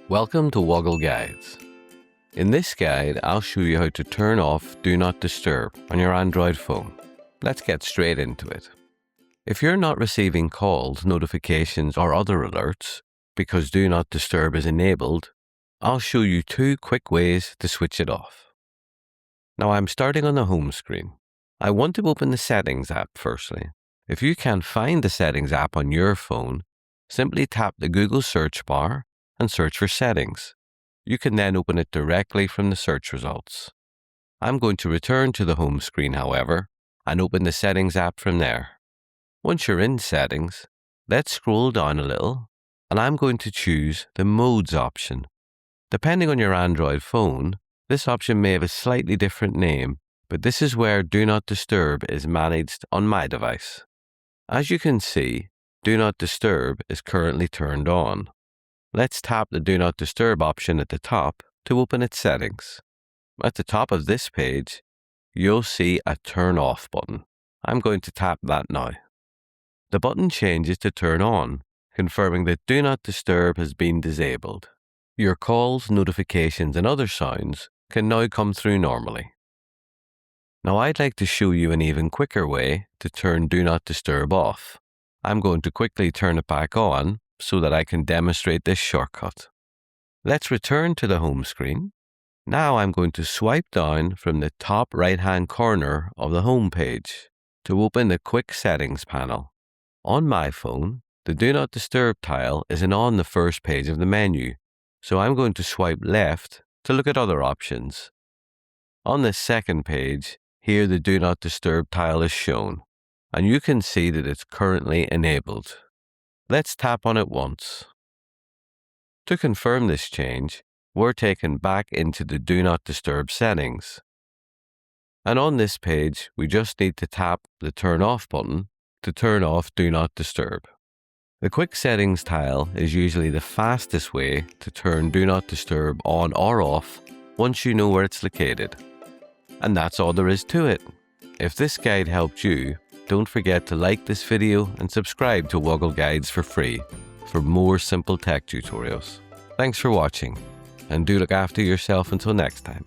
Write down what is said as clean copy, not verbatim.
Welcome to Woggle Guides. In this guide, I'll show you how to turn off Do Not Disturb on your Android phone. Let's get straight into it. If you're not receiving calls, notifications, or other alerts because Do Not Disturb is enabled, I'll show you two quick ways to switch it off. Now I'm starting on the home screen. I want to open the Settings app firstly. If you can't find the Settings app on your phone, simply tap the Google search bar and search for Settings. You can then open it directly from the search results. I'm going to return to the home screen, however, and open the Settings app from there. Once you're in Settings, let's scroll down a little, and I'm going to choose the Modes option. Depending on your Android phone, this option may have a slightly different name, but this is where Do Not Disturb is managed on my device. As you can see, Do Not Disturb is currently turned on. Let's tap the Do Not Disturb option at the top to open its settings. At the top of this page, you'll see a Turn Off button. I'm going to tap that now. The button changes to Turn On, confirming that Do Not Disturb has been disabled. Your calls, notifications, and other sounds can now come through normally. Now I'd like to show you an even quicker way to turn Do Not Disturb off. I'm going to quickly turn it back on so that I can demonstrate this shortcut. Let's return to the home screen. Now I'm going to swipe down from the top right-hand corner of the home page to open the Quick Settings panel. On my phone, the Do Not Disturb tile isn't on the first page of the menu, so I'm going to swipe left to look at other options. On the second page, here the Do Not Disturb tile is shown, and you can see that it's currently enabled. Let's tap on it once. To confirm this change, we're taken back into the Do Not Disturb settings. And on this page, we just need to tap the Turn Off button to turn off Do Not Disturb. The Quick Settings tile is usually the fastest way to turn Do Not Disturb on or off once you know where it's located. And that's all there is to it. If this guide helped you, don't forget to like this video and subscribe to Woggle Guides for free for more simple tech tutorials. Thanks for watching, and do look after yourself until next time.